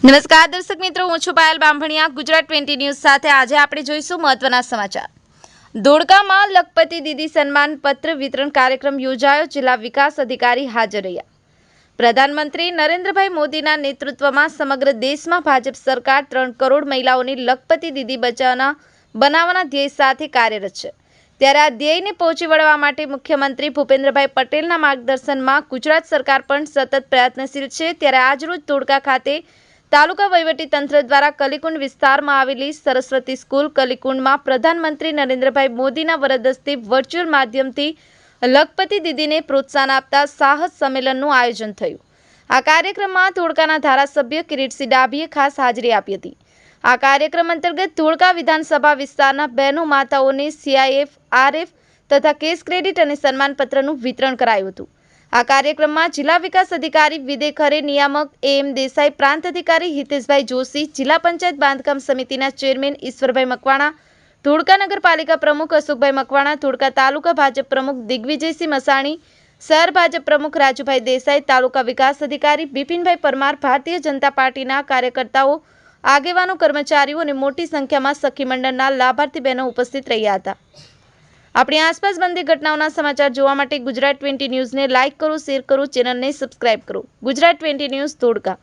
નમસ્કાર દર્શક મિત્રો, હું છું પાયલ બામભણિયા ગુજરાત 20 ન્યૂઝ સાથે. આજે આપણે જોઈશું મહત્વના સમાચાર. ધોળકામાં લખપતિ દીદી સન્માન પત્ર વિતરણ કાર્યક્રમ યોજાયો. જિલ્લા વિકાસ અધિકારી હાજર રહ્યા. પ્રધાનમંત્રી નરેન્દ્રભાઈ મોદીના નેતૃત્વમાં સમગ્ર દેશમાં ભાજપ સરકાર 3 કરોડ મહિલાઓની લખપતિ દીદી બનાવવાના ધ્યેય સાથે કાર્યરત છે. ત્યારે આ ધ્યેયને પહોંચી વળવા માટે મુખ્યમંત્રી ભૂપેન્દ્રભાઈ પટેલના માર્ગદર્શનમાં ગુજરાત સરકાર પણ સતત પ્રયત્નશીલ છે. ત્યારે આજરોજ ધોળકા ખાતે તાલુકા વહીવટી તંત્ર દ્વારા કલીકુંડ વિસ્તારમાં આવેલી સરસ્વતી સ્કૂલ કલીકુંડમાં પ્રધાનમંત્રી નરેન્દ્રભાઈ મોદીના વરદ હસ્તે વર્ચ્યુઅલ માધ્યમથી લખપતિ દીદીને પ્રોત્સાહન આપતા સાહસ સંમેલનનું આયોજન થયું. આ કાર્યક્રમમાં ધોળકાના ધારાસભ્ય કિરીટસિંહ ડાભીએ ખાસ હાજરી આપી હતી. આ કાર્યક્રમ અંતર્ગત ધોળકા વિધાનસભા વિસ્તારના બહેનો માતાઓને CIF, RF તથા કેશ ક્રેડિટ અને સન્માનપત્રનું વિતરણ કરાયું હતું. આ કાર્યક્રમમાં જિલ્લા વિકાસ અધિકારી વિદે ખરે, નિયામક AM દેસાઈ, પ્રાંત અધિકારી હિતેશભાઈ જોશી, જિલ્લા પંચાયત બાંધકામ સમિતિના ચેરમેન ઈશ્વરભાઈ મકવાણા, ધોળકા નગરપાલિકા પ્રમુખ અશોકભાઈ મકવાણા, ધોળકા તાલુકા ભાજપ પ્રમુખ દિગ્વિજયસિંહ મસાણી, શહેર ભાજપ પ્રમુખ રાજુભાઈ દેસાઈ, તાલુકા વિકાસ અધિકારી બિપિનભાઈ પરમાર, ભારતીય જનતા પાર્ટીના કાર્યકર્તાઓ, આગેવાનો, કર્મચારીઓ અને મોટી સંખ્યામાં સખી મંડળના લાભાર્થી બહેનો ઉપસ્થિત રહ્યા હતા. આપણી આસપાસ બનતી ઘટનાઓના સમાચાર જોવા માટે ગુજરાત 20 ન્યૂઝને લાઇક કરો, શેર કરો, ચેનલને સબસ્ક્રાઇબ કરો. ગુજરાત 20 ન્યૂઝ ધોળકા.